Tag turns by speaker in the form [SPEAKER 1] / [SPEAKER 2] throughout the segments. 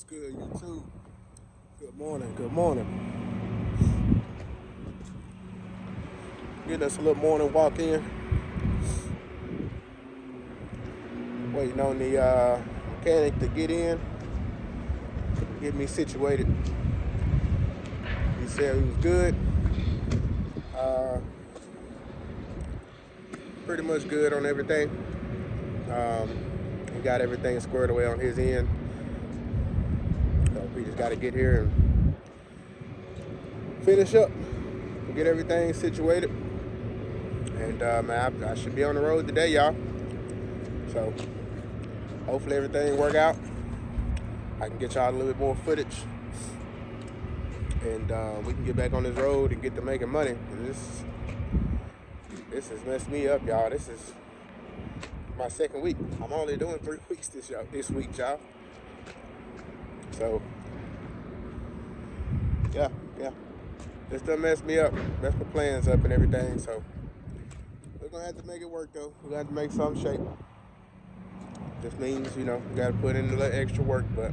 [SPEAKER 1] What's good, YouTube? Good morning, good morning. Getting us a little morning walk in. Waiting on the mechanic to get in, get me situated. He said he was good. Pretty much good on everything. He got everything squared away on his end. So we just got to get here and finish up, get everything situated. And man, I should be on the road today, y'all. So hopefully everything work out. I can get y'all a little bit more footage, and we can get back on this road and get to making money. This has messed me up, y'all. This is my second week. I'm only doing 3 weeks this week, y'all. So yeah. This done messed me up, messed my plans up and everything. So we're gonna have to make it work though. We're gonna have to make some shape. This means, we gotta put in a little extra work, but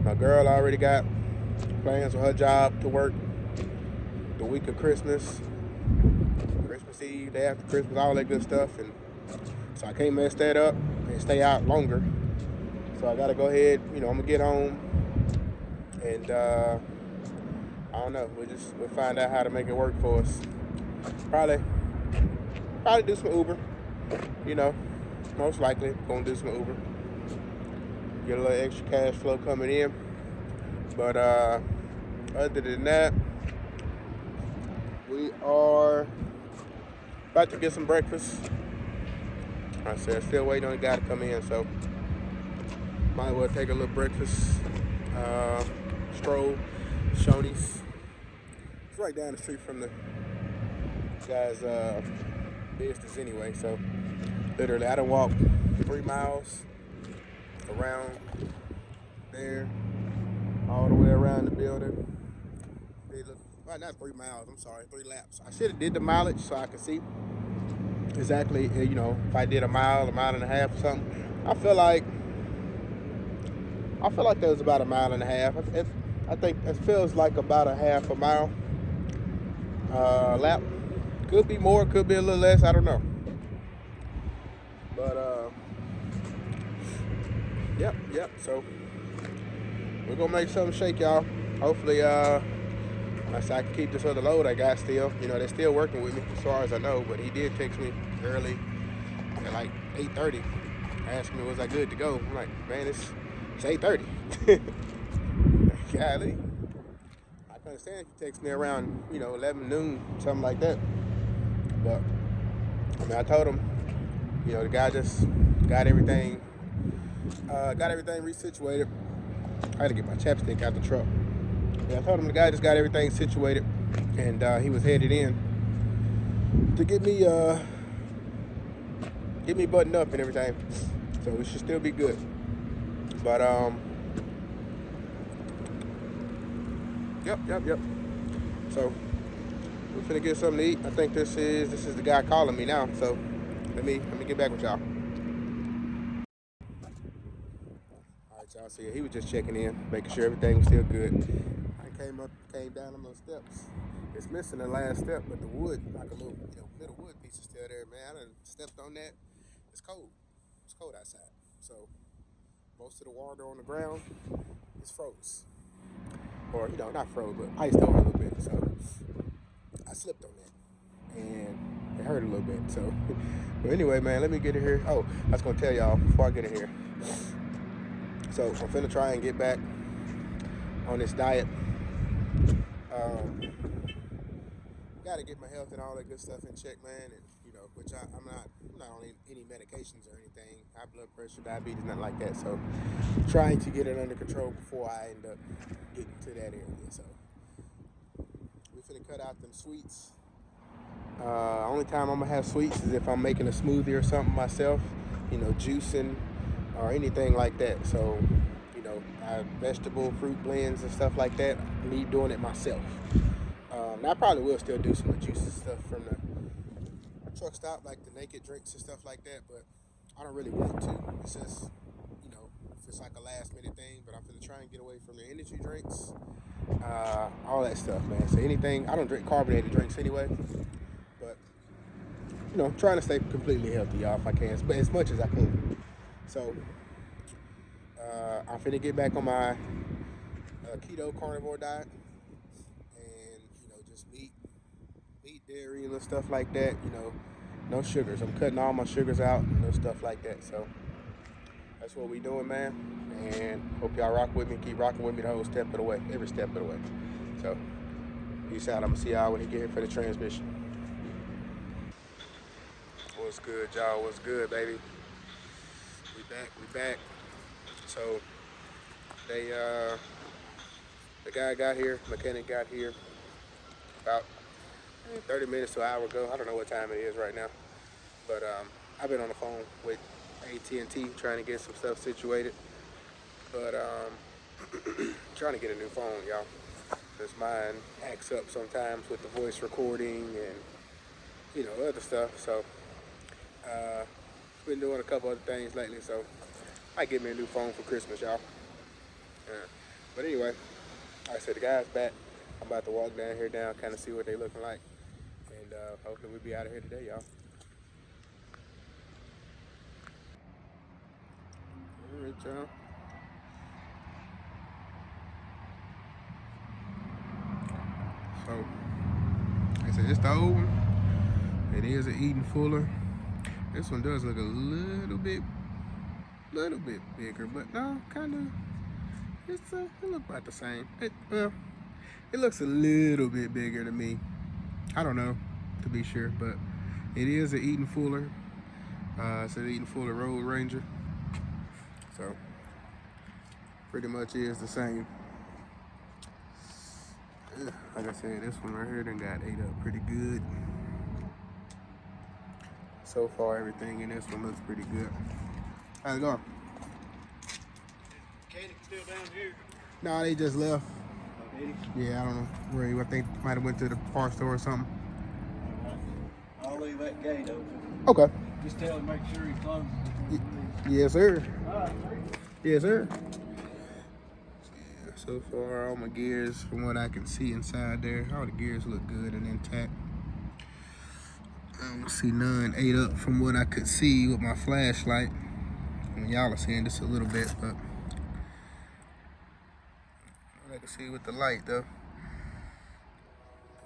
[SPEAKER 1] my girl already got plans for her job to work the week of Christmas Eve, day after Christmas, all that good stuff, and so I can't mess that up and stay out longer. So I gotta go ahead, I'm gonna get home and I don't know, we'll find out how to make it work for us. Probably do some Uber, most likely gonna do some Uber. Get a little extra cash flow coming in. But other than that, we are about to get some breakfast. I said, still waiting on the guy to come in, so might as well take a little breakfast stroll. Shoney's. It's right down the street from the guy's business anyway, so literally I done walked 3 miles around there, all the way around the building. Well, not 3 miles, I'm sorry, 3 laps. I should have did the mileage so I could see exactly, if I did a mile and a half or something. I feel like that was about a mile and a half. I think it feels like about a half a mile lap. Could be more, could be a little less, I don't know. But yep. So we're gonna make something shake, y'all. Hopefully, I can keep this other load I got still. They're still working with me as far as I know. But he did text me early at like 8:30, asking me was I good to go. I'm like, man, it's 8:30. Golly. I can understand if you text me around 11 noon, something like that. But I told him, the guy just got everything resituated. I had to get my chapstick out the truck. Yeah, I told him the guy just got everything situated, and he was headed in to get me buttoned up and everything. So it should still be good. But yep. So we're finna get something to eat. I think this is the guy calling me now. So let me get back with y'all. All right, y'all. See, he was just checking in, making sure everything was still good. I came down them little steps. It's missing the last step, but the wood, like a little middle wood piece, is still there. Man, I done stepped on that. It's cold. It's cold outside. So most of the water on the ground is froze. Or, not froze, but iced over a little bit. So I slipped on that, and it hurt a little bit. So, but anyway, man, let me get in here. Oh, I was gonna tell y'all before I get in here. So I'm finna try and get back on this diet. Got to get my health and all that good stuff in check, man. And which I'm not on any medications or anything, high blood pressure, diabetes, nothing like that. So trying to get it under control before I end up getting to that area. So we finna cut out them sweets. Only time I'm gonna have sweets is if I'm making a smoothie or something myself, juicing or anything like that. So vegetable fruit blends and stuff like that, me doing it myself. Now I probably will still do some of the juices stuff from the truck stop, like the naked drinks and stuff like that, but I don't really want to. It's just if it's like a last minute thing, but I'm gonna try and get away from the energy drinks, all that stuff, man. So anything, I don't drink carbonated drinks anyway, but trying to stay completely healthy, y'all, if I can, but as much as I can. So I'm finna get back on my keto carnivore diet, and just meat, dairy, and stuff like that. No sugars. I'm cutting all my sugars out, no stuff like that. So that's what we doing, man. And hope y'all rock with me. Keep rocking with me the whole step of the way, every step of the way. So peace out. I'm gonna see y'all when he get here for the transmission. What's good, y'all? What's good, baby? We back. So the guy got here, mechanic got here about 30 minutes to an hour ago. I don't know what time it is right now, but I've been on the phone with AT&T trying to get some stuff situated, but trying to get a new phone, y'all, because mine acts up sometimes with the voice recording and other stuff. So been doing a couple other things lately, so I might get me a new phone for Christmas, y'all. But anyway, like I said, the guy's back. I'm about to walk down here kind of see what they looking like, and hopefully we'll be out of here today, y'all. All right, y'all. So, like I said, it's the old one. It is an Eden Fuller. This one does look a little bit bigger, but no, kind of. It looks about the same. It looks a little bit bigger to me. I don't know, to be sure, but it is an Eden Fuller. It's an Eden Fuller Road Ranger. So, pretty much is the same. Like I said, this one right here done got ate up pretty good. So far, everything in this one looks pretty good. How's it going?
[SPEAKER 2] Mechanic still down here?
[SPEAKER 1] No, they just left.
[SPEAKER 2] Oh, did he?
[SPEAKER 1] Yeah, I don't know where he. I think might have went to the parts store or something.
[SPEAKER 2] I'll leave that gate open.
[SPEAKER 1] Okay.
[SPEAKER 2] Just tell him, make sure he closes it.
[SPEAKER 1] Yes, sir.
[SPEAKER 2] All right.
[SPEAKER 1] Yes, sir. Yeah, so far, all my gears, from what I can see inside there, all the gears look good and intact. I don't see none ate up from what I could see with my flashlight. I mean, y'all are seeing this a little bit, but what I can see with the light, though,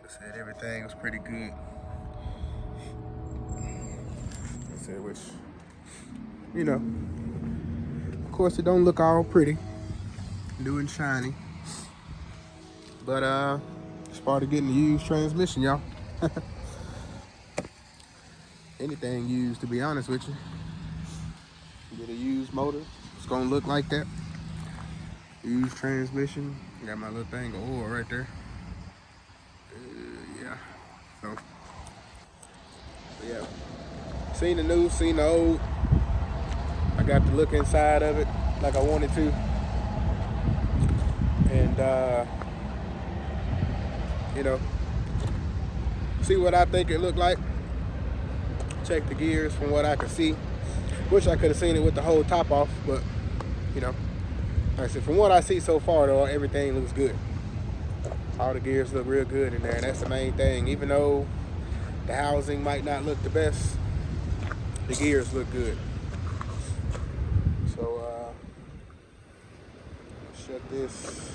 [SPEAKER 1] I said everything was pretty good. I said, which, of course, it don't look all pretty, new and shiny, but it's part of getting a used transmission, y'all. Anything used, to be honest with you. Get a used motor, it's gonna look like that. Used transmission, got my little thing of oil right there. Yeah, so yeah, seen the new, seen the old. I got to look inside of it like I wanted to, and see what I think it looked like. Check the gears from what I could see. Wish I could have seen it with the whole top off, but like I said, from what I see so far though, everything looks good. All the gears look real good in there, and that's the main thing. Even though the housing might not look the best, the gears look good. So shut this,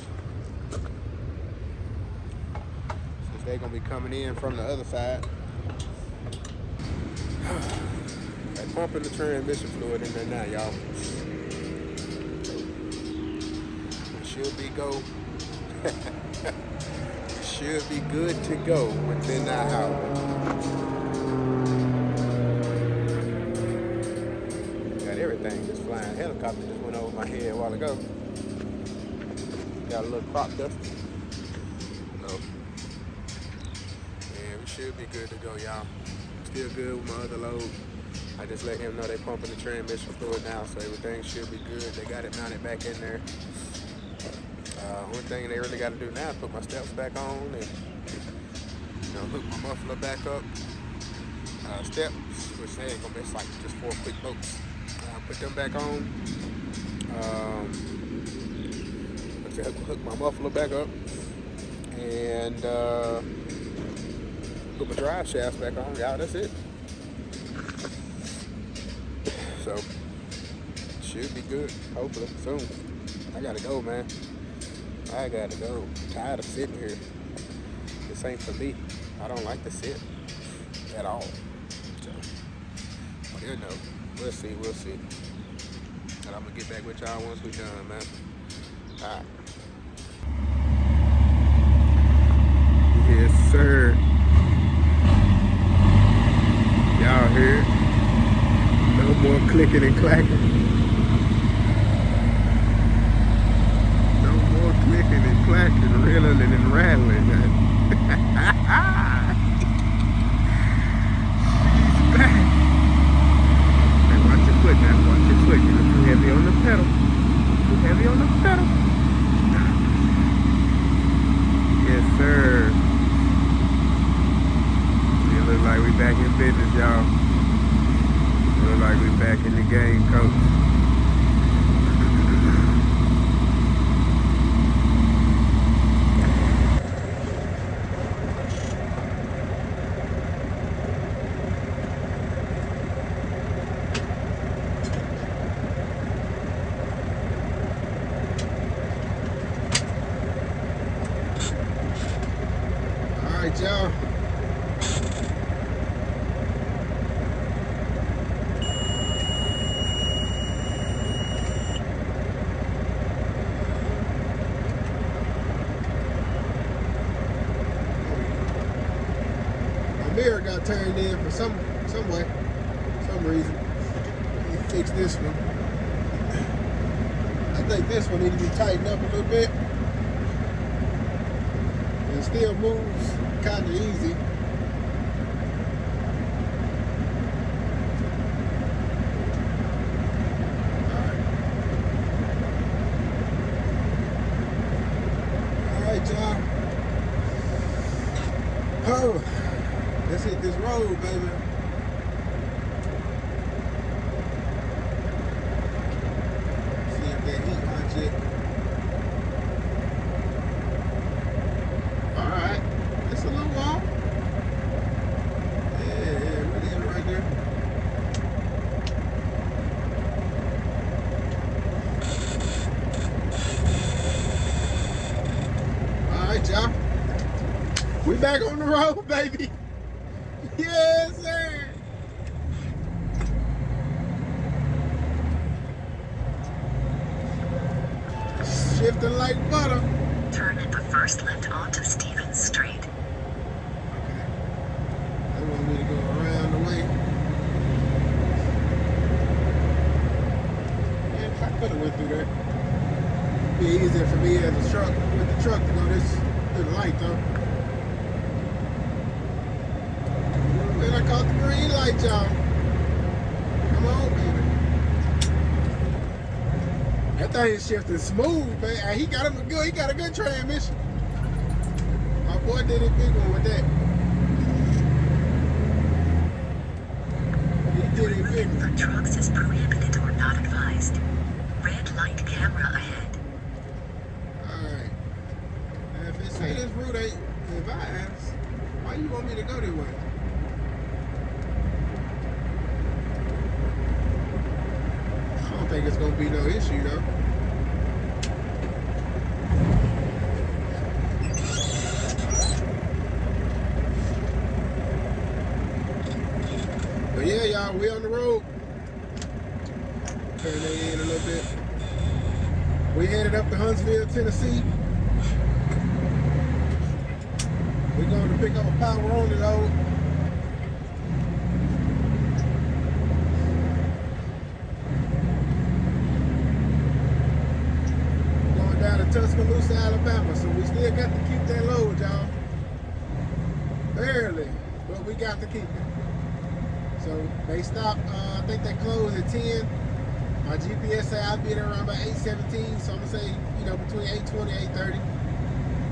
[SPEAKER 1] since they're gonna be coming in from the other side. They're pumping the transmission fluid in there now, y'all. It should be should be good to go within that hour. Got everything just flying. Helicopter just went over my head a while ago. Got a little crop dust. So, yeah, we should be good to go, y'all. Still good with my other load. I just let him know they pumping the transmission fluid now, so everything should be good. They got it mounted back in there. One thing they really got to do now is put my steps back on and hook my muffler back up. Steps, which they ain't gonna miss, like just 4 quick bolts. Put them back on. Hook my muffler back up and put my drive shafts back on. Yeah, that's it. So should be good. Hopefully soon. I gotta go, man. I gotta go. I'm tired of sitting here. This ain't for me. I don't like to sit at all. So, you know, we'll see. And I'm gonna get back with y'all once we're done, man. All right. Yes, sir. Y'all hear it? No more clicking and clacking. No more clicking and clacking, reeling and rattling. She's back. Hey, watch your foot now. Watch your foot. You're too heavy on the pedal. Too heavy on the pedal. Yes, sir. It look like we back in business, y'all. It look like we back in the game, coach. All right, y'all. Mirror got turned in for some way, some reason. Let me fix this one. I think this one needs to be tightened up a little bit. It still moves kind of easy. All right, y'all. Oh. Let's hit this road, baby. See if that heat hot yet. Alright. It's a little warm. Yeah, we're in right there. Alright, y'all. We back on the road, baby. Yes, sir. Shifting like butter.
[SPEAKER 3] Turn at the first left onto Stevens Street.
[SPEAKER 1] Okay. They want me to go around the way. Yeah, I could have went through there. Be easier for me as a truck with the truck to go this through the light though. I caught the green light, y'all. Come on, baby. That thing is shifting smooth, man. He got a good transmission. My boy did a big one with that. He did a big one.
[SPEAKER 3] For trucks is prohibited or not advised. Red light camera ahead.
[SPEAKER 1] Alright. Now if it say this route ain't advised, why you want me to go this way? I don't think it's gonna be no issue though. But yeah, y'all, we on the road. Turn that in a little bit. We headed up to Huntsville, Tennessee. We're going to pick up a power only load. Down to Tuscaloosa, Alabama, so we still got to keep that load, y'all. Barely, but we got to keep it. So they stopped, I think they closed at 10. My GPS said I'll be there around about 8:17, so I'm gonna say, you know, between 8:20 and 8:30,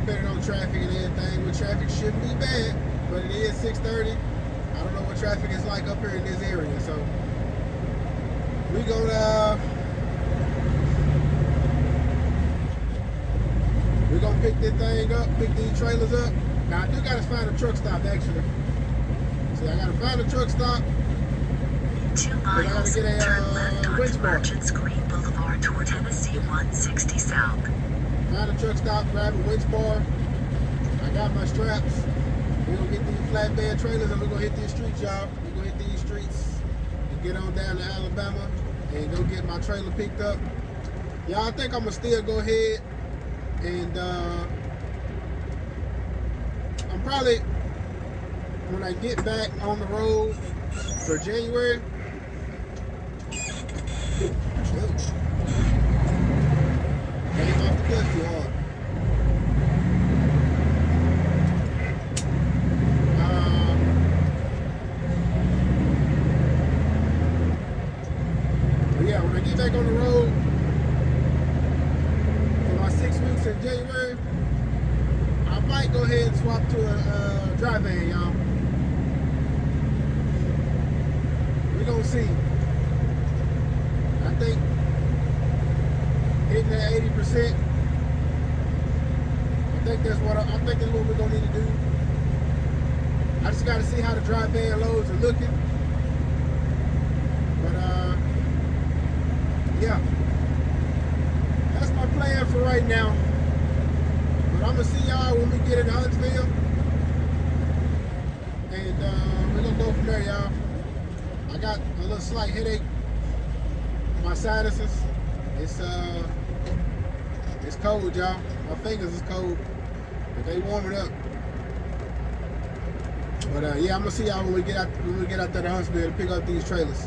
[SPEAKER 1] depending on traffic and everything. But traffic shouldn't be bad, but it is 6:30. I don't know what traffic is like up here in this area, so we gonna pick this thing up, pick these trailers up. Now I do gotta find a truck stop actually. See, I gotta find a truck stop.
[SPEAKER 3] 2 miles,
[SPEAKER 1] get a,
[SPEAKER 3] turn left onto
[SPEAKER 1] winch bar.
[SPEAKER 3] Merchants Green Boulevard toward Tennessee 160 South.
[SPEAKER 1] Find a truck stop, grab a winch bar. I got my straps. We're gonna get these flatbed trailers and we're gonna hit these streets, y'all. We're gonna hit these streets and get on down to Alabama and go get my trailer picked up. Y'all, I think I'm gonna still go ahead and I'm probably, when I get back on the road for January, came off the clutch too hard. But yeah, when I get back on the road for my 6 weeks in January, I might go ahead and swap to a dry van, y'all. We're gonna see. I think hitting that 80%. I think that's what we're gonna need to do. I just gotta see how the dry van loads are looking. But yeah. That's my plan for right now. But I'm gonna see y'all when we get in Huntsville. And we're gonna go from there, y'all. I got a little slight headache in my sinuses. It's cold, y'all. My fingers is cold, but they warming up. But yeah, I'm gonna see y'all when we get out there to Huntsville to pick up these trailers.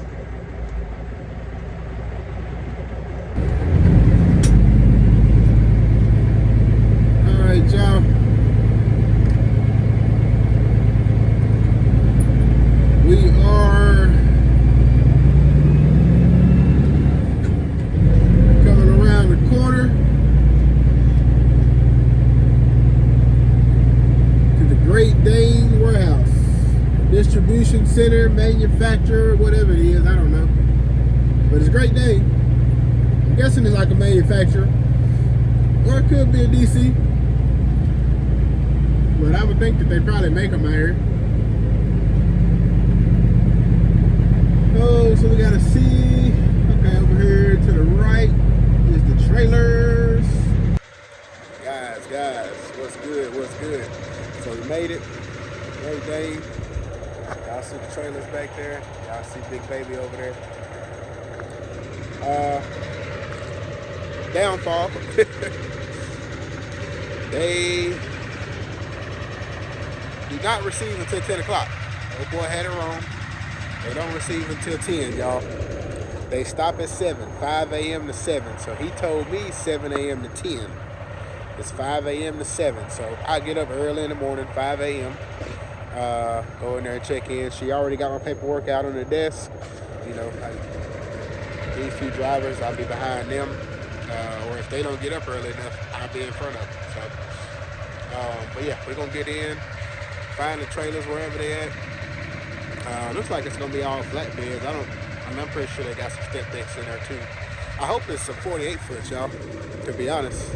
[SPEAKER 1] All right, y'all. We are coming around the corner to the Great Dane Warehouse. Distribution center, manufacturer, whatever it is, I don't know. But it's Great Dane. I'm guessing it's like a manufacturer. Or it could be a DC. But I would think that they probably make them out here. Oh, so we gotta see. Okay, over here to the right is the trailers. Guys, what's good? So we made it. Great Dane. Y'all see the trailers back there. Y'all see Big Baby over there. Downfall. They do not receive until 10 o'clock. Old boy had it wrong. They don't receive until 10, y'all. They stop at 7, 5 a.m. to 7. So he told me 7 a.m. to 10. It's 5 a.m. to 7. So I get up early in the morning, 5 a.m. Go in there and check in. She already got my paperwork out on the desk. You know, these few drivers, I'll be behind them. Or if they don't get up early enough, I'll be in front of them. So, but yeah, we're gonna get in, find the trailers wherever they at. Looks like it's gonna be all flatbeds. I'm pretty sure they got some step decks in there too. I hope it's some 48 foot, y'all, to be honest.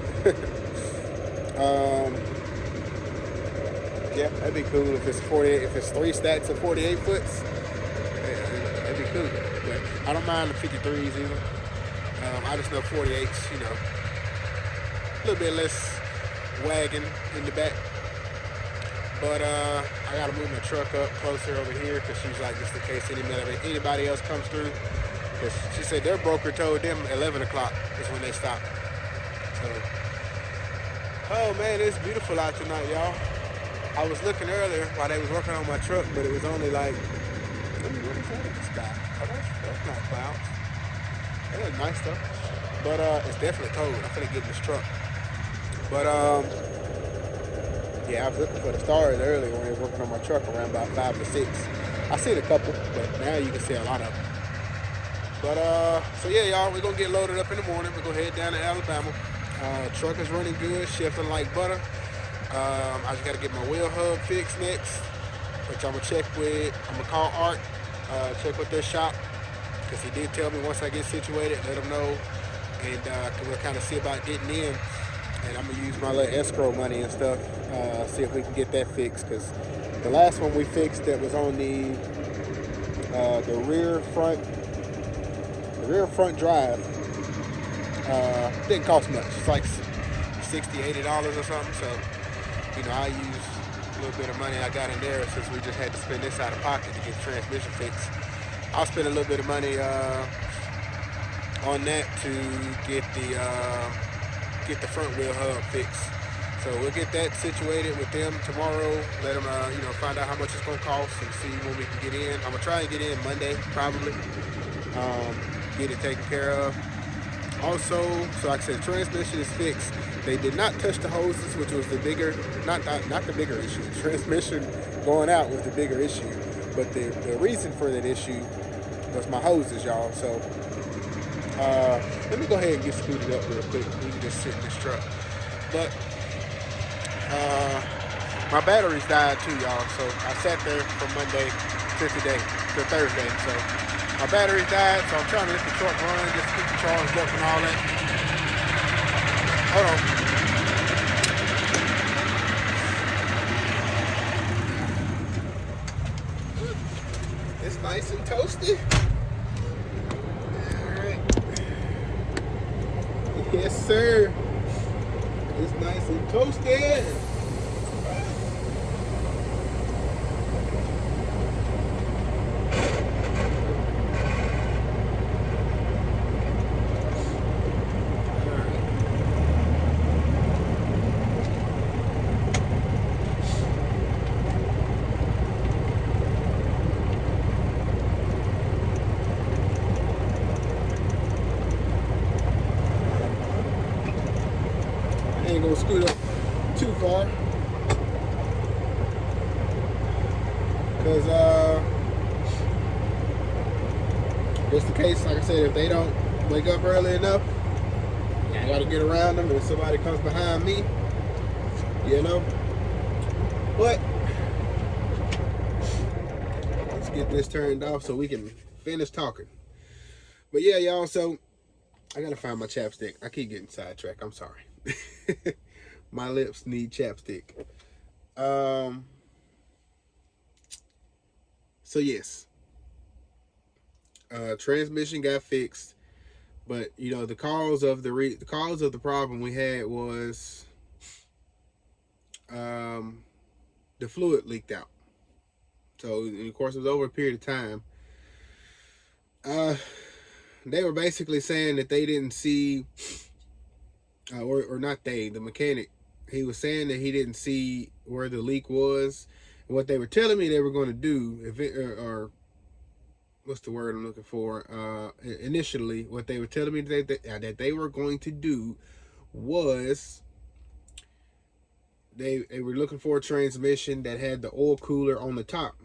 [SPEAKER 1] Yeah, that'd be cool if it's 48, if it's 3 stacks of 48 foots. That'd be cool. But I don't mind the 53s either. I just know 48s, you know, a little bit less wagon in the back. But I gotta move my truck up closer over here because she's like, just in case anybody else comes through. Because she said their broker told them 11 o'clock is when they stop. So, oh man, it's beautiful out tonight, y'all. I was looking earlier while they was working on my truck, but it was only like, what is that in the sky? Oh, that's not clouds. That looks nice though. But it's definitely cold. I'm finna get in this truck. But yeah, I was looking for the stars earlier when I was working on my truck around about 5 to 6. I seen a couple, but now you can see a lot of them. But so yeah, y'all, we're gonna get loaded up in the morning. We're gonna head down to Alabama. Truck is running good, shifting like butter. I just gotta get my wheel hub fixed next, which I'm gonna check with. I'm gonna call Art, check with their shop, because he did tell me once I get situated, let them know, and we'll kind of see about getting in. and I'm gonna use my little escrow money and stuff. See if we can get that fixed. Cause the last one we fixed that was on the rear front drive. Didn't cost much. It's like $60, $80 or something. So I used a little bit of money I got in there since we just had to spend this out of pocket to get the transmission fixed. I'll spend a little bit of money on that to get the front wheel hub fixed. So we'll get that situated with them tomorrow. Let them find out how much it's gonna cost and see when we can get in. I'm gonna try and get in Monday probably. Get it taken care of. Also, so like I said, the transmission is fixed. They did not touch the hoses, which was the bigger, not the bigger issue. The transmission going out was the bigger issue. But the reason for that issue was my hoses, y'all. So let me go ahead and get scooted up real quick. We can just sit in this truck. But my batteries died too, y'all. So I sat there from Monday to today, to Thursday. So my batteries died, so I'm trying to let the truck run, just keep it charged up and all that. Hold on. It's nice and toasty. Alright. Yes, sir. It's nice and toasted. Ain't gonna scoot up too far because just in case, like I said, if they don't wake up early enough, I gotta get around them and somebody comes behind me, but let's get this turned off so we can finish talking. But yeah, y'all, so I gotta find my chapstick. I keep getting sidetracked, I'm sorry. My lips need chapstick. So yes, transmission got fixed, but the cause of the problem we had was the fluid leaked out. So of course it was over a period of time. They were basically saying that they didn't see. Or not the mechanic, he was saying that he didn't see where the leak was. And what they were telling me they were going to do, or what's the word I'm looking for? Initially, what they were telling me that they were going to do was they were looking for a transmission that had the oil cooler on the top.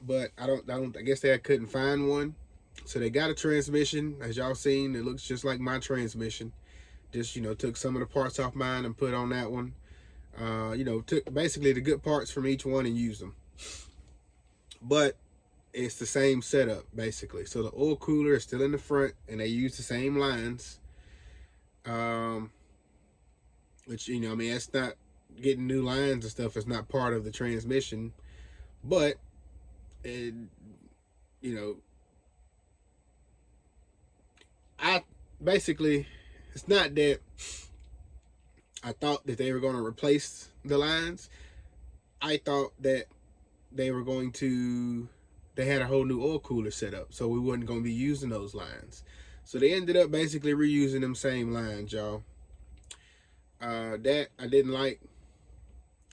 [SPEAKER 1] But I guess they couldn't find one. So they got a transmission, as y'all seen. It looks just like my transmission. Just, took some of the parts off mine and put on that one. Took basically the good parts from each one and used them. But it's the same setup, basically. So the oil cooler is still in the front, and they use the same lines. Which, that's not getting new lines and stuff. It's not part of the transmission. But, I basically... It's not that I thought that they were going to replace the lines. I thought that they had a whole new oil cooler set up, so we wasn't going to be using those lines. So they ended up basically reusing them same lines, y'all. That I didn't like.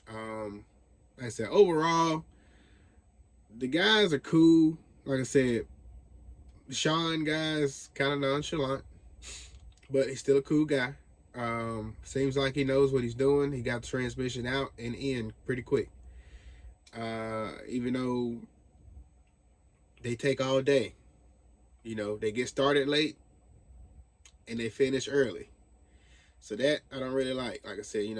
[SPEAKER 1] Like I said, overall, the guys are cool. Like I said, Sean guy's kind of nonchalant. But he's still a cool guy. Seems like he knows what he's doing. He got the transmission out and in pretty quick. Even though they take all day. They get started late and they finish early. So that I don't really like. Like I said, and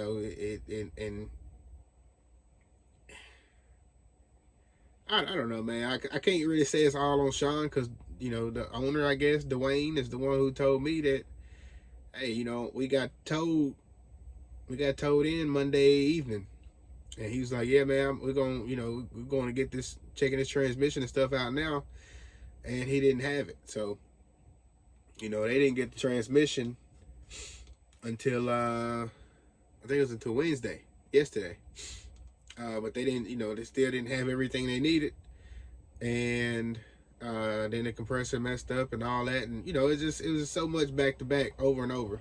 [SPEAKER 1] I don't know, man. I can't really say it's all on Sean because, the owner, I guess, Dwayne, is the one who told me that, hey, we got towed in Monday evening. And he was like, yeah, man, we're going to get this, checking this transmission and stuff out now. And he didn't have it. So, they didn't get the transmission until, I think it was until Wednesday, yesterday. But they didn't, they still didn't have everything they needed. And then the compressor messed up and all that. And, it was just so much back to back over and over.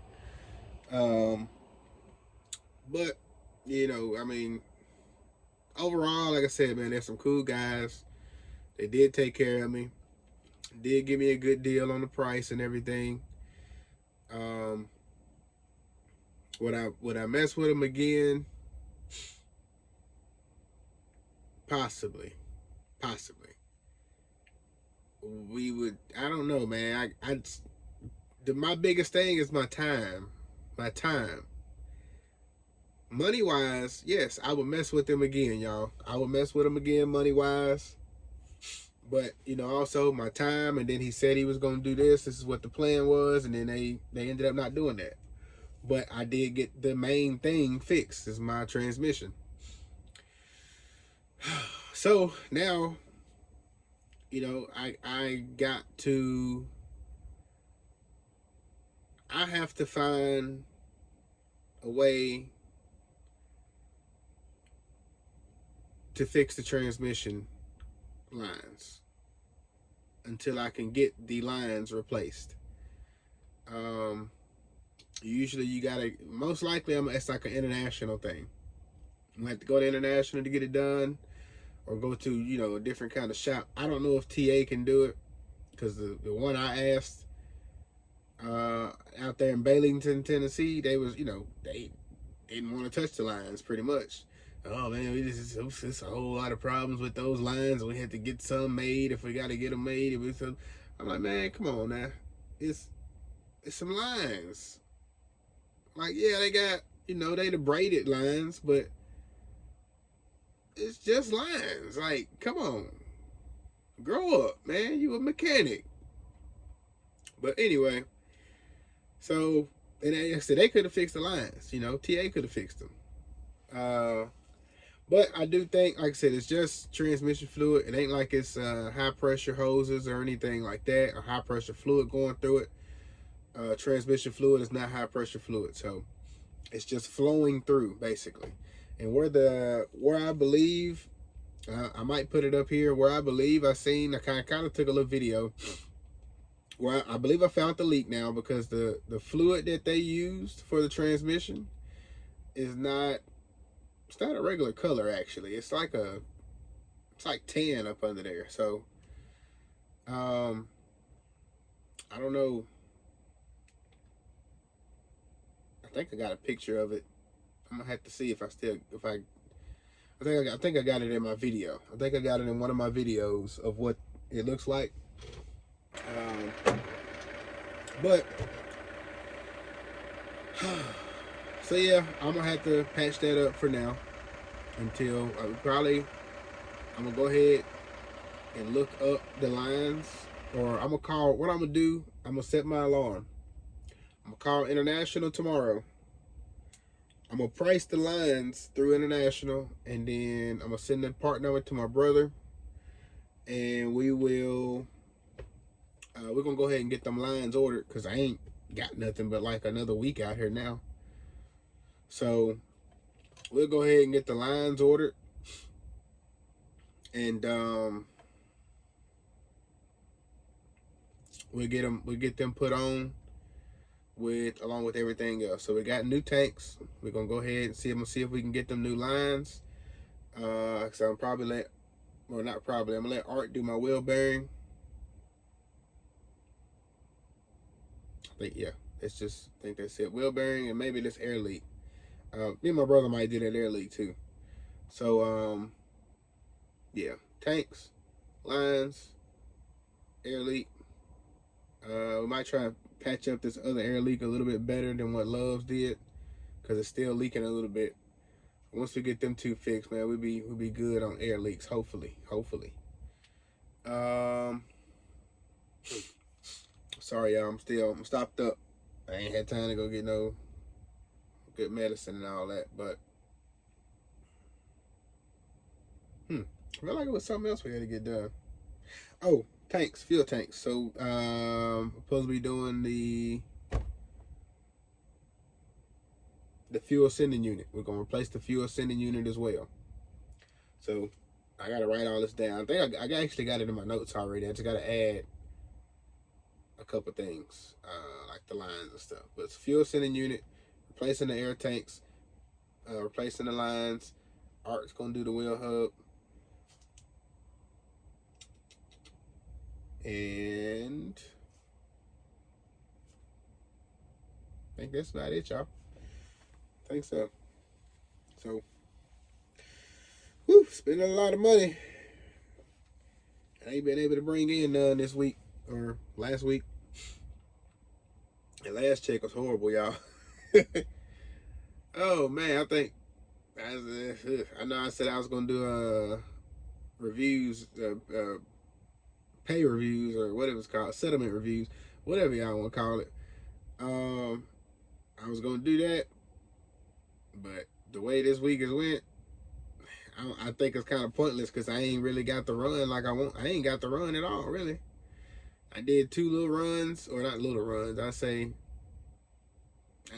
[SPEAKER 1] But, I mean, overall, like I said, man, there's some cool guys. They did take care of me. Did give me a good deal on the price and everything. Would I mess with them again? Possibly. We would. I don't know, man. My biggest thing is my time. Money wise, yes, I would mess with them again, y'all. I would mess with them again, money wise. But also my time. And then he said he was gonna do this. This is what the plan was, and then they ended up not doing that. But I did get the main thing fixed. Is my transmission. So now, I have to find a way to fix the transmission lines until I can get the lines replaced. Usually you gotta, most likely it's like an international thing. You have to go to international to get it done, or go to, a different kind of shop. I don't know if TA can do it, because the one I asked out there in Baileyton, Tennessee, they was, they didn't want to touch the lines pretty much. Oh man, it's a whole lot of problems with those lines. We had to get some made if we got to get them made. I'm like, man, come on now. It's some lines. Like, yeah, they got, they the braided lines, but it's just lines. Like, come on. Grow up, man. You a mechanic. But anyway, so, and I said they could have fixed the lines. TA could have fixed them. But I do think, like I said, it's just transmission fluid. It ain't like it's high pressure hoses or anything like that, or high pressure fluid going through it. Transmission fluid is not high pressure fluid, so it's just flowing through basically. And where I believe, I might put it up here, where I believe I kind of took a little video where I believe I found the leak now, because the fluid that they used for the transmission is not, it's not a regular color actually. It's like tan up under there. So I don't know. I think I got a picture of it. I'm gonna have to see if I think I got it in my video. I think I got it in one of my videos of what it looks like. But so yeah, I'm gonna have to patch that up for now until I'm gonna go ahead and look up the lines, or I'm gonna set my alarm. I'm gonna call International tomorrow. I'm gonna price the lines through International, and then I'm gonna send the part number to my brother, and we're gonna go ahead and get them lines ordered, because I ain't got nothing but like another week out here now. So we'll go ahead and get the lines ordered, and we'll get them put on along with everything else. So we got new tanks. We're gonna go ahead and see if we can get them new lines. So I'm gonna let Art do my wheel bearing. I think that's it. Wheel bearing, and maybe this air leak. Me and my brother might do that air leak too. So yeah, tanks, lines, air leak. We might try and patch up this other air leak a little bit better than what Love's did, because it's still leaking a little bit. Once we get them two fixed, man, we'll be good on air leaks. Hopefully. Sorry, y'all. I'm stopped up. I ain't had time to go get no good medicine and all that. But I feel like it was something else we had to get done. Oh, tanks, fuel tanks. So supposed to be doing the fuel sending unit. We're gonna replace the fuel sending unit as well. So I gotta write all this down. I think I actually got it in my notes already. I just gotta add a couple things, like the lines and stuff. But it's fuel sending unit, replacing the air tanks, replacing the lines. Art's gonna do the wheel hub. And I think that's about it, y'all. I think so. So, spending a lot of money. I ain't been able to bring in none this week or last week. The last check was horrible, y'all. Oh man, I know I said I was gonna do reviews, pay reviews or whatever it's called, settlement reviews, whatever y'all want to call it. I was gonna do that, but the way this week has went, I think it's kind of pointless because I ain't really got the run like I want. I ain't got the run at all, really. I did 2 little runs, or not little runs. I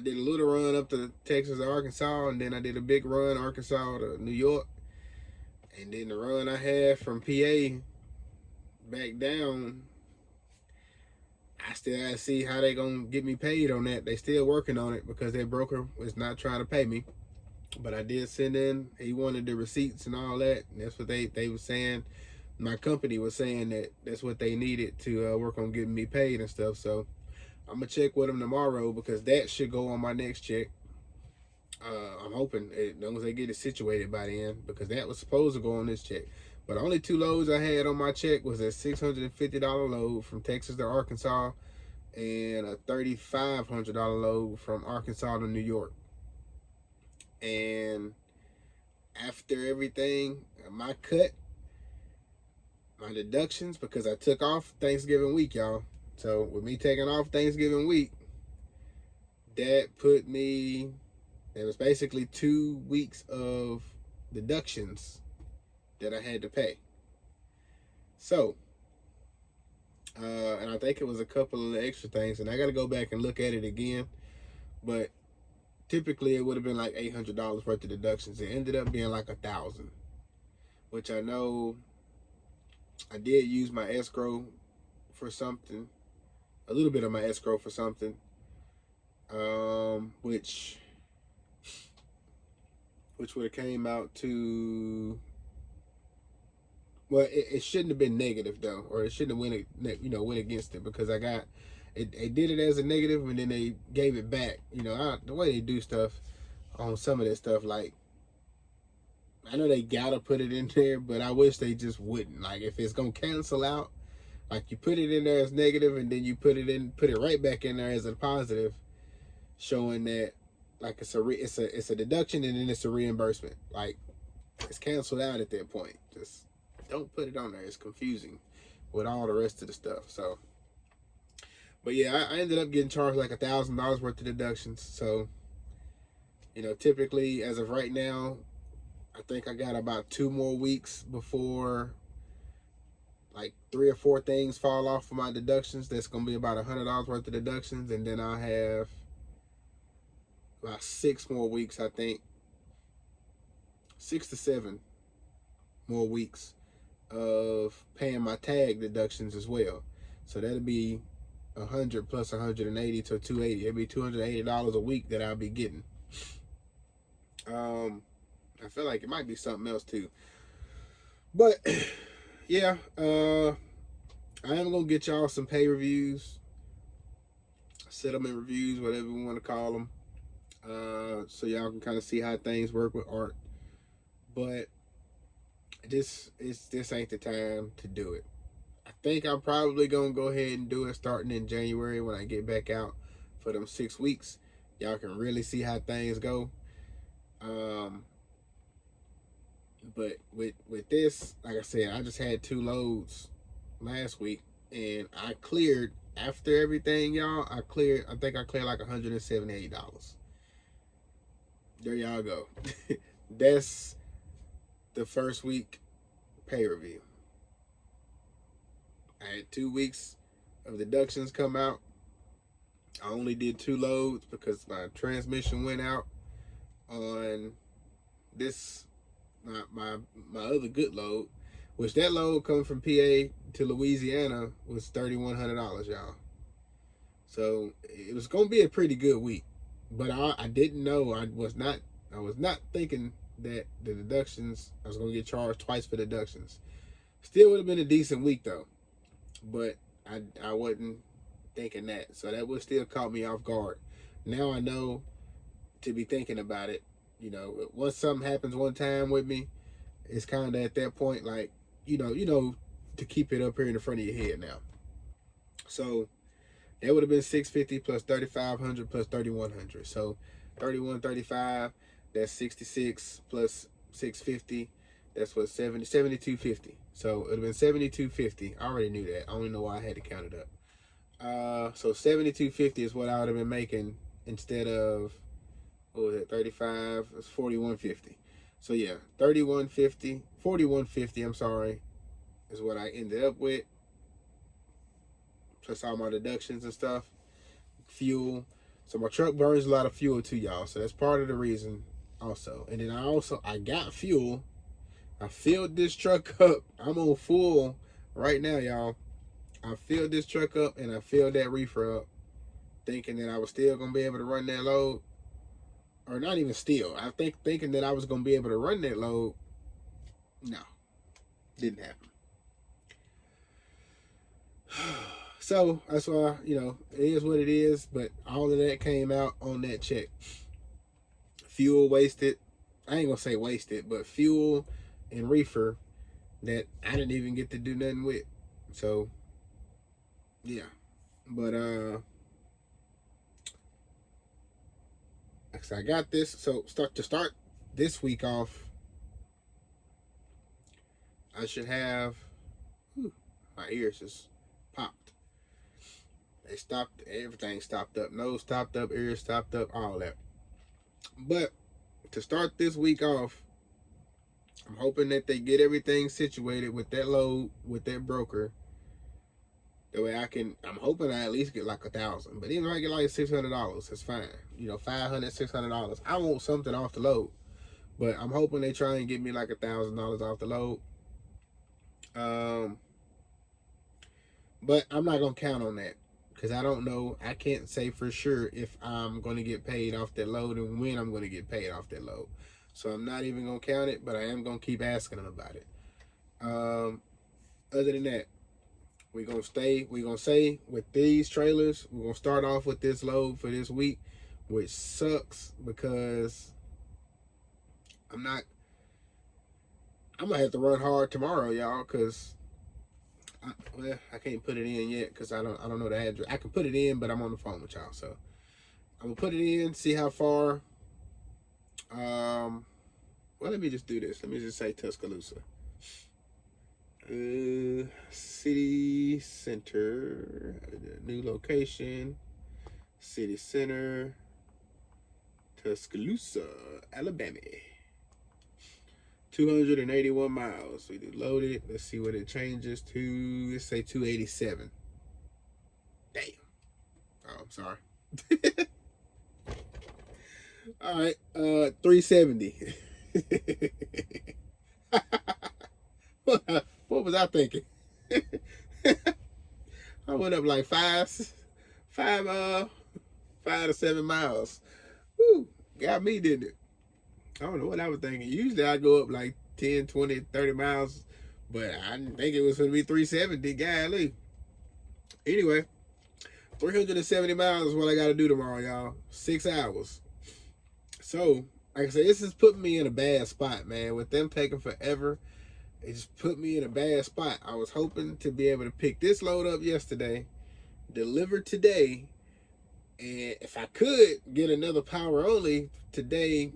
[SPEAKER 1] did a little run up to Texas or Arkansas, and then I did a big run Arkansas to New York, and then the run I had from PA back down. I still gotta see how they gonna get me paid on that. They still working on it because their broker was not trying to pay me. But I did send in. He wanted the receipts and all that. And that's what they were saying. My company was saying that that's what they needed to work on getting me paid and stuff. So I'm gonna check with them tomorrow because that should go on my next check. I'm hoping as long as they get it situated by then, because that was supposed to go on this check. But only 2 loads I had on my check was a $650 load from Texas to Arkansas and a $3,500 load from Arkansas to New York. And after everything, my cut, my deductions, because I took off Thanksgiving week, y'all. So with me taking off Thanksgiving week, that put me, it was basically 2 weeks of deductions that I had to pay. So, and I think it was a couple of extra things, and I got to go back and look at it again. But typically, it would have been like $800 worth of deductions. It ended up being like $1,000, which I know I did use my escrow for something, a little bit of my escrow for something, which would have came out to, well, it shouldn't have been negative though, or it shouldn't have went against it, because I got it. They did it as a negative, and then they gave it back. The way they do stuff on some of that stuff, like, I know they gotta put it in there, but I wish they just wouldn't. Like, if it's gonna cancel out, like, you put it in there as negative, and then you put it right back in there as a positive, showing that, like, it's a deduction, and then it's a reimbursement. Like, it's canceled out at that point. Just don't put it on there. It's confusing with all the rest of the stuff. So, but yeah, I ended up getting charged like $1,000 worth of deductions. So, typically, as of right now, I think I got about 2 more weeks before like 3 or 4 things fall off of my deductions. That's gonna be about $100 worth of deductions, and then I'll have about 6 more weeks. I think 6 to 7 more weeks of paying my tag deductions as well. So that'll be 100 plus 180 to 280. It'll be $280 a week that I'll be getting. I feel like it might be something else too, but yeah, I am gonna get y'all some pay reviews, settlement reviews, whatever we want to call them, so y'all can kind of see how things work with art. But this ain't the time to do it. I think I'm probably gonna go ahead and do it starting in January when I get back out for them 6 weeks. Y'all can really see how things go. But with this, like I said, I just had 2 loads last week, and I cleared after everything, y'all, I think I cleared like $178. There y'all go. That's the first week pay review. I had 2 weeks of deductions come out. I only did 2 loads because my transmission went out on this my other good load, which that load coming from PA to Louisiana was $3,100, y'all. So it was gonna be a pretty good week, but I didn't know. I was not thinking that the deductions, I was gonna get charged twice for deductions. Still would have been a decent week though, but I wasn't thinking that, so that would still caught me off guard. Now I know to be thinking about it. You know, once something happens one time with me, it's kind of at that point like, you know, to keep it up here in the front of your head now. So that would have been 650 plus 3,500 plus 3,100. So 3,135, that's 66 plus 650. That's what 7250. So it would have been 7250. I already knew that. I don't even know why I had to count it up. So 7250 is what I would have been making instead of, what was it, 35? It's 4150. So yeah, 4150, I'm sorry, is what I ended up with. Plus all my deductions and stuff. Fuel. So my truck burns a lot of fuel too, y'all. So that's part of the reason also. And then I got fuel. I filled this truck up. I'm on full right now, y'all. I filled this truck up and I filled that reefer up, thinking that I was still gonna be able to run that load. Or not even still. I thinking that I was gonna be able to run that load. No. Didn't happen. So that's why, you know, it is what it is, but all of that came out on that check. Fuel wasted. I ain't gonna say wasted, but fuel and reefer that I didn't even get to do nothing with. So yeah. But I got this. So start this week off, I should have, my ears just popped. They stopped, everything stopped up. Nose stopped up, ears stopped up, all that. But to start this week off, I'm hoping that they get everything situated with that load, with that broker. The way I'm hoping I at least get like 1,000. But even if I get like $600, it's fine. You know, $500, $600. I want something off the load. But I'm hoping they try and get me like $1,000 off the load. But I'm not going to count on that. Because I don't know. I can't say for sure if I'm going to get paid off that load and when I'm going to get paid off that load. So I'm not even going to count it. But I am going to keep asking them about it. Other than that, we're going to say with these trailers, we're going to start off with this load for this week, which sucks because I'm going to have to run hard tomorrow, y'all, because I can't put it in yet because I don't know the address. I can put it in, but I'm on the phone with y'all, so I'm going to put it in, see how far. Well, let me just do this. Let me just say Tuscaloosa. City Center, new location, City Center, Tuscaloosa, Alabama. 281 miles. We do load it. Let's see what it changes to. Let's say 287. Damn. Oh, I'm sorry. All right. 370. What was I thinking? I went up like 5 to 7 miles. Woo, got me, didn't it? I don't know what I was thinking. Usually I go up like 10, 20, 30 miles, but I didn't think it was going to be 370. Golly. Anyway, 370 miles is what I got to do tomorrow, y'all. 6 hours. So, like I said, this is putting me in a bad spot, man. With them taking forever, it just put me in a bad spot. I was hoping to be able to pick this load up yesterday, deliver today, and if I could get another power only today,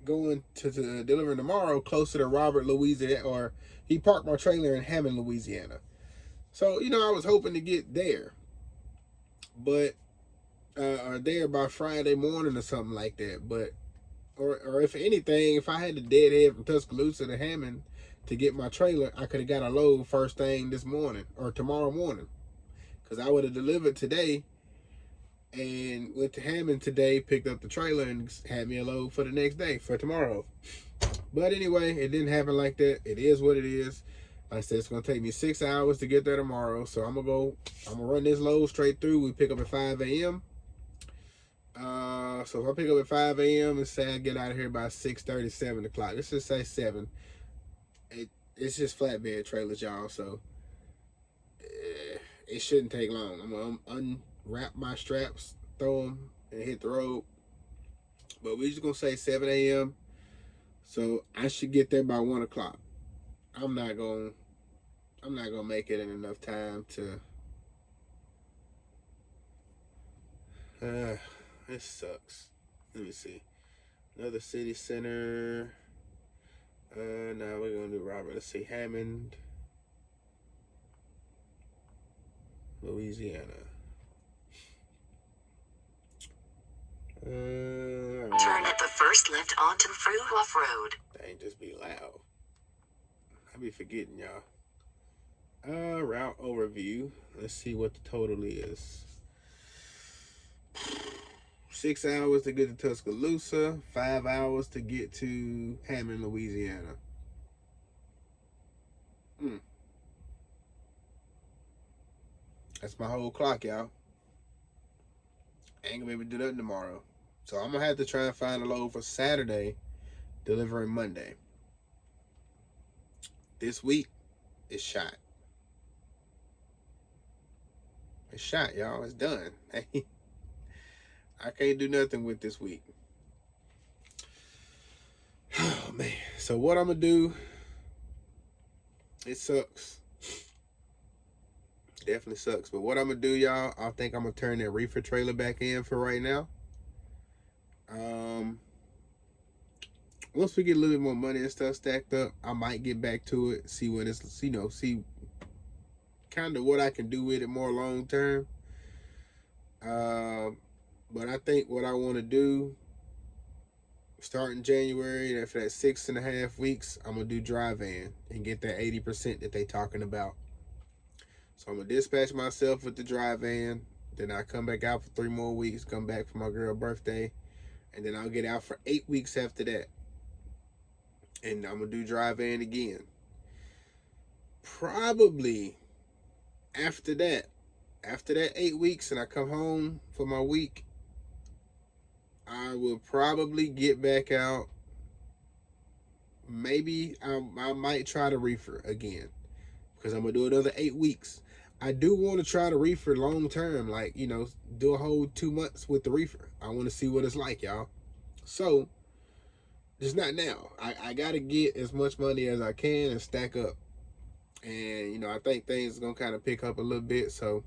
[SPEAKER 1] going to deliver tomorrow closer to Robert, Louisiana, or he parked my trailer in Hammond, Louisiana. So, you know, I was hoping to get there. but are there by Friday morning or something like that. But or if anything, if I had to deadhead from Tuscaloosa to Hammond to get my trailer, I could have got a load first thing this morning or tomorrow morning, because I would have delivered today and went to Hammond today, picked up the trailer, and had me a load for the next day for tomorrow. But anyway, it didn't happen like that. It is what it is. Like I said, it's gonna take me 6 hours to get there tomorrow. So I'm gonna run this load straight through. We pick up at 5 a.m. So if I pick up at 5 a.m. and say I get out of here by 6:30, 7 o'clock, let's just say 7. It's just flatbed trailers, y'all. So it shouldn't take long. I'm gonna unwrap my straps, throw them, and hit the road. But we're just gonna say 7 a.m. So I should get there by 1 o'clock. I'm not gonna make it in enough time to. This sucks. Let me see. Another city center. Now we're gonna do Robert. Let's see, Hammond, Louisiana.
[SPEAKER 3] Turn at the first left onto Fruithof Road.
[SPEAKER 1] Dang, just be loud. I be forgetting, y'all. Route overview. Let's see what the total is. 6 hours to get to Tuscaloosa, 5 hours to get to Hammond, Louisiana. That's my whole clock, y'all. I ain't gonna be able to do nothing tomorrow. So I'm gonna have to try and find a load for Saturday, delivering Monday. This week, it's shot. It's shot, y'all. It's done. I can't do nothing with this week. Oh, man. So what I'm going to do, it sucks. Definitely sucks. But what I'm going to do, y'all, I think I'm going to turn that reefer trailer back in for right now. Once we get a little bit more money and stuff stacked up, I might get back to it, see what it's, see kind of what I can do with it more long term. But I think what I want to do, starting January, after that 6.5 weeks, I'm going to do dry van and get that 80% that they talking about. So I'm going to dispatch myself with the dry van. Then I come back out for 3 more weeks, come back for my girl's birthday. And then I'll get out for 8 weeks after that. And I'm going to do dry van again. Probably after that 8 weeks and I come home for my week, I will probably get back out. Maybe I might try to reefer again, because I'm going to do another 8 weeks. I do want to try to reefer long term, like, do a whole 2 months with the reefer. I want to see what it's like, y'all. So, just not now. I got to get as much money as I can and stack up. And, I think things are going to kind of pick up a little bit. So,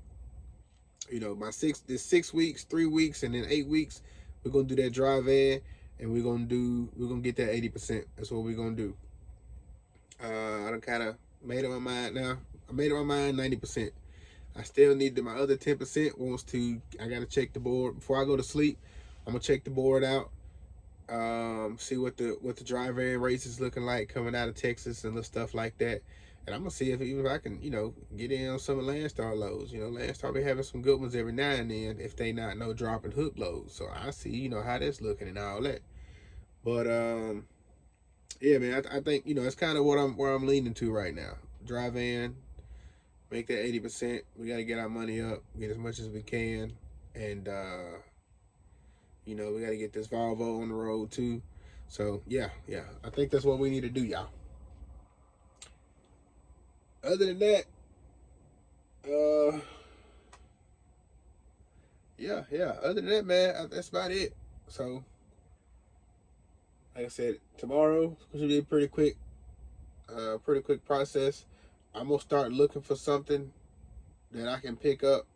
[SPEAKER 1] this 6 weeks, 3 weeks, and then 8 weeks, we're going to do that dry van, and we're going to get that 80%. That's what we're going to do. I done kind of made up my mind now. I made up my mind 90%. I still need my other 10% I got to check the board. Before I go to sleep, I'm going to check the board out. See what the dry van race is looking like coming out of Texas and stuff like that. And I'm going to see if I can, get in on some of Landstar loads. Landstar be having some good ones every now and then if they not no drop and hook loads. So I see, how that's looking and all that. But, yeah, man, I think, it's kind of where I'm leaning to right now. Dry van, make that 80%. We got to get our money up, get as much as we can. And, we got to get this Volvo on the road too. So, yeah, I think that's what we need to do, y'all. Other than that, other than that, man, that's about it. So, like I said, tomorrow should be a pretty quick process. I'm going to start looking for something that I can pick up,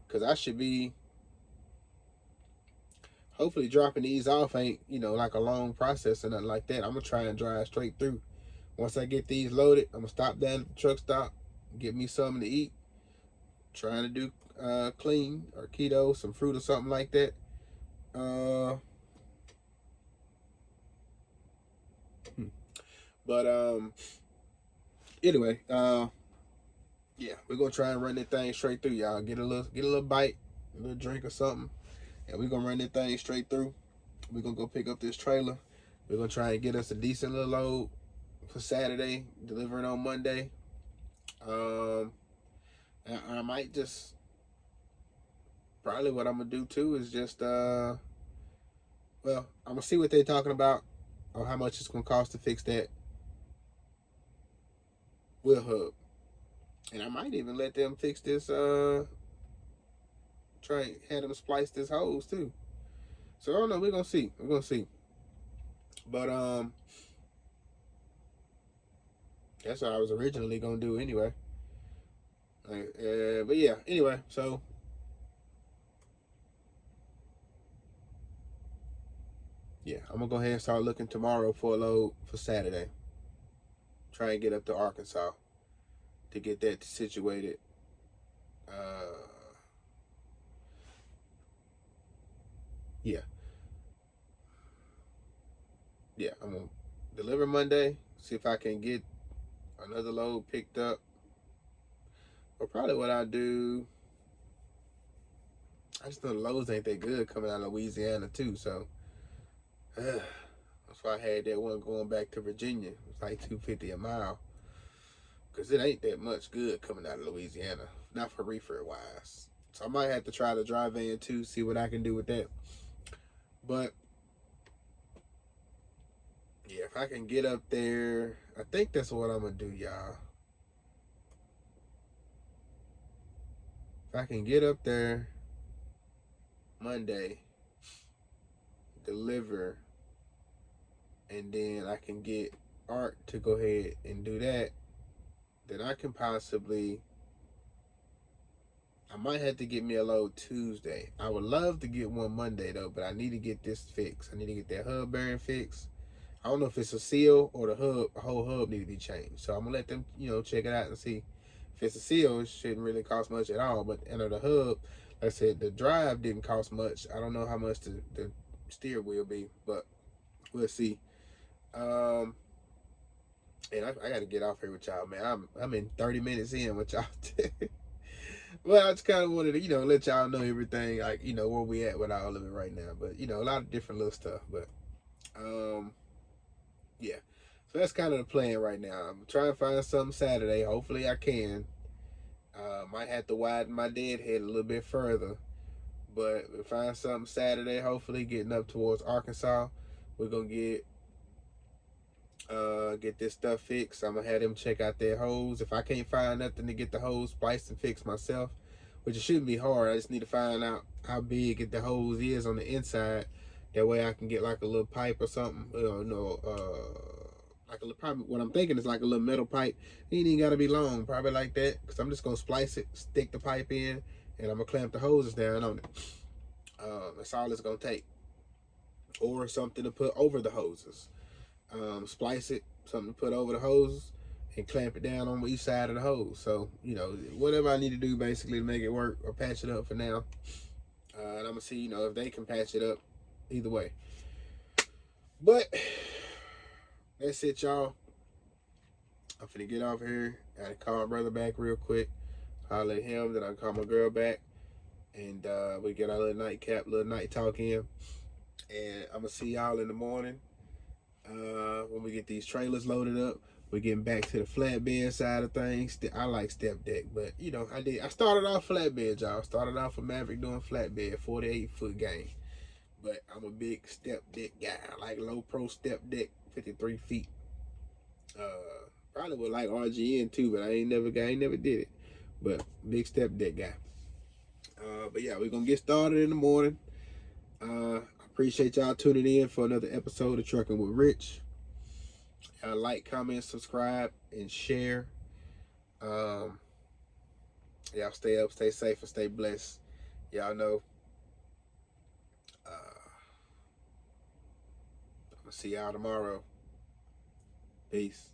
[SPEAKER 1] because I should be, hopefully dropping these off ain't, like a long process or nothing like that. I'm going to try and drive straight through. Once I get these loaded, I'm going to stop down at the truck stop, get me something to eat, trying to do clean or keto, some fruit or something like that. Hmm. But anyway, yeah, we're gonna try and run that thing straight through, y'all. Get a little bite, a little drink or something, and we're gonna run that thing straight through. We're gonna go pick up this trailer. We're gonna try and get us a decent little load for Saturday, delivering on Monday. Um, I might just probably what I'm gonna do too is just well, I'm gonna see what they're talking about or how much it's gonna cost to fix that wheel hub, and I might even let them fix this. Try and have them splice this hose too. So I don't know. We're gonna see. We're gonna see. But that's what I was originally gonna do anyway. But yeah. Anyway, so yeah, I'm gonna go ahead and start looking tomorrow for a load for Saturday. Try and get up to Arkansas to get that situated. Uh, yeah, yeah. I'm gonna deliver Monday. See if I can get another load picked up. Or probably what I do. I just know the loads ain't that good coming out of Louisiana too. So that's why I had that one going back to Virginia. It's like $250 a mile. Cause it ain't that much good coming out of Louisiana. Not for reefer wise. So I might have to try the dry van too, see what I can do with that. But yeah, if I can get up there, I think that's what I'm gonna do, y'all. If I can get up there Monday, deliver, and then I can get Art to go ahead and do that, then I can possibly. I might have to get me a load Tuesday. I would love to get one Monday though, but I need to get this fixed. I need to get that hub bearing fixed. I don't know if it's a seal or the whole hub need to be changed. So I'm gonna let them, check it out and see. If it's a seal, it shouldn't really cost much at all. But the hub, like I said, the drive didn't cost much. I don't know how much the steer will be, but we'll see. Um, and I got to get off here with y'all, man. I'm in 30 minutes in with y'all. Well, I just kind of wanted to, let y'all know everything, like, where we at with all of it right now. But, a lot of different little stuff. But, yeah. So that's kind of the plan right now. I'm trying to find something Saturday. Hopefully I can. Might have to widen my deadhead a little bit further. But we find something Saturday, hopefully getting up towards Arkansas. We're going to get this stuff fixed. I'm gonna have them check out their hose. If I can't find nothing to get the hose spliced and fixed myself, which it shouldn't be hard, I just need to find out how big the hose is on the inside. That way I can get like a little pipe or something. Like probably what I'm thinking is like a little metal pipe. It ain't even gotta be long, probably like that. Cause I'm just gonna splice it, stick the pipe in, and I'm gonna clamp the hoses down on it. That's all it's gonna take. Or something to put over the hoses. Splice it, something to put over the hoses, and clamp it down on each side of the hose. So, whatever I need to do basically to make it work or patch it up for now. And I'm going to see, if they can patch it up either way. But that's it, y'all. I'm finna get off here. I gotta call my brother back real quick. Holler at him, then I call my girl back. And we get our little nightcap, little night talk in. And I'm going to see y'all in the morning. When we get these trailers loaded up, we're getting back to the flatbed side of things. I like step deck, but I started off flatbed, y'all. Started off with Maverick doing flatbed, 48-foot game. But I'm a big step deck guy. I like low pro step deck, 53 feet. Probably would like RGN too, but I ain't never did it. But big step deck guy. But yeah, we're gonna get started in the morning. Appreciate y'all tuning in for another episode of Trucking with Rich. Like, comment, subscribe, and share. Y'all stay up, stay safe, and stay blessed. Y'all know. I'm gonna see y'all tomorrow. Peace.